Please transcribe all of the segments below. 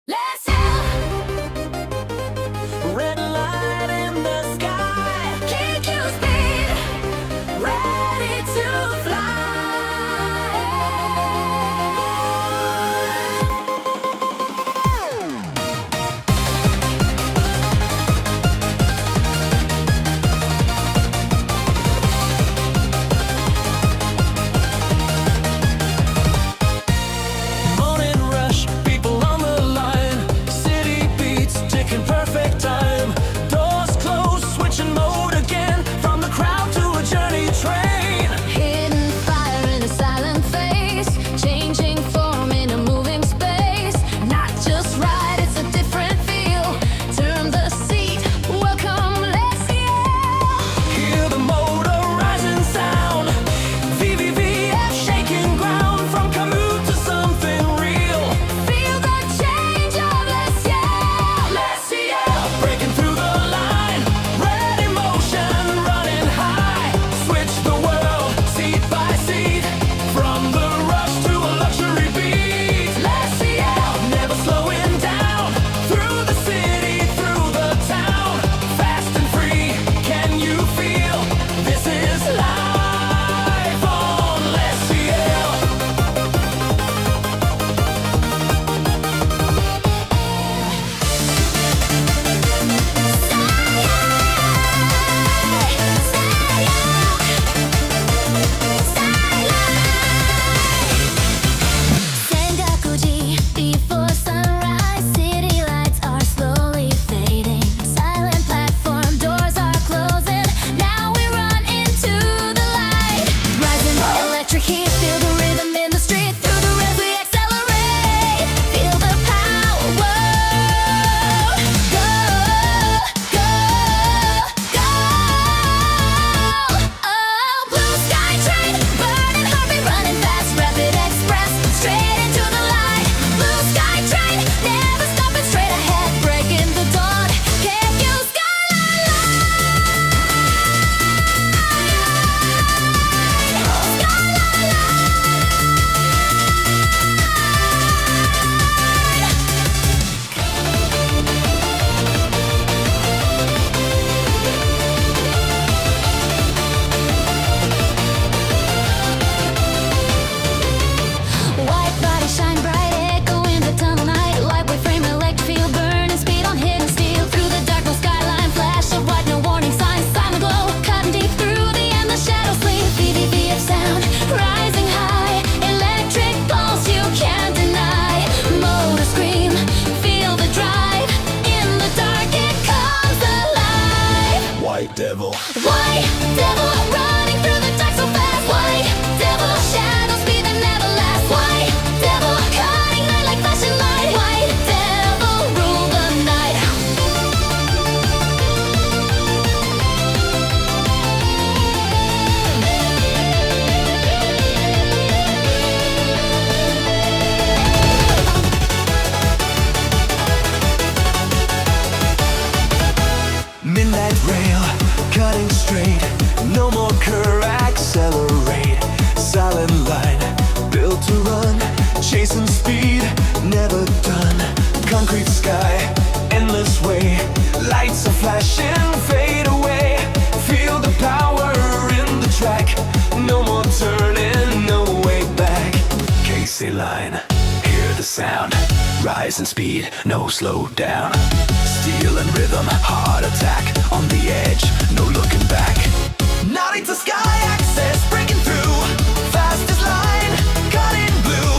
Let's go. Red light in the sky. Can't you speed? Ready to fly. Morning rush, people on the line. City beats, ticking perfect time. Doors closed, switching mode again. From the crowd to a journey train. Hidden fire in a silent face, changing form in a moving space. Not just right, it's a different feel. Turn the seat, welcome, let's yell. Hear the motor rising sound. VVVF shaking ground. From commute to something real. Feel the change of let's yell. Let's yell. Breaking through the line. Red emotion running high. Switch the world seat by seat. From the rush to a luxury beat. Let's yell. Never slowing down. Through the city, through the town. Fast and free. Can you feel? This is life on Let's Yell. Sengakuji, before sunrise, city lights are slowly fading. Silent platform, doors are closing. Now we run into the light. Rising electric heat, feel the rhythm in the street. Through the red we accelerate. Feel the power. Go, go, go. Oh, blue sky train, burning heartbeat, running fast, rapid express, straight into the light. Blue sky train, never stopping, straight ahead, breaking the dawn. Can't you White body shine bright, echo in the tunnel night. Lightweight frame, electric field, burning speed on hidden steel. Through the dark, no skyline, flash of white, no warning signs. Silent glow, cutting deep through the endless shadows. Sleep, VVVF sound, rising high. Electric pulse, you can't deny. Motor scream, feel the drive. In the dark, it comes alive. White devil. White devil running through the dark so fast. White devil shadows speed that never last. White devil cutting light like flashing light. White devil rule the night. Midnight rail, cutting straight. No more curve, accelerate. Silent line, built to run. Chasing speed, never done. Concrete sky, endless way. Lights are flashing, fade away. Feel the power in the track. No more turning, no way back. Casey line, hear the sound. Rise in speed, no slow down. Steel and rhythm, heart attack. On the edge, no looking back. Nodding to sky access, breaking through. Fastest line, cutting blue.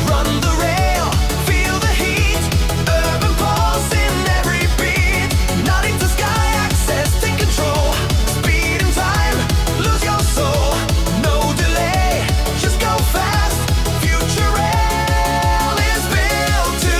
Run the rail, feel the heat. Urban pulse in every beat. Nodding to sky access, take control. Speed and time, lose your soul. No delay, just go fast. Future rail is built to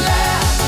last.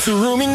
to roaming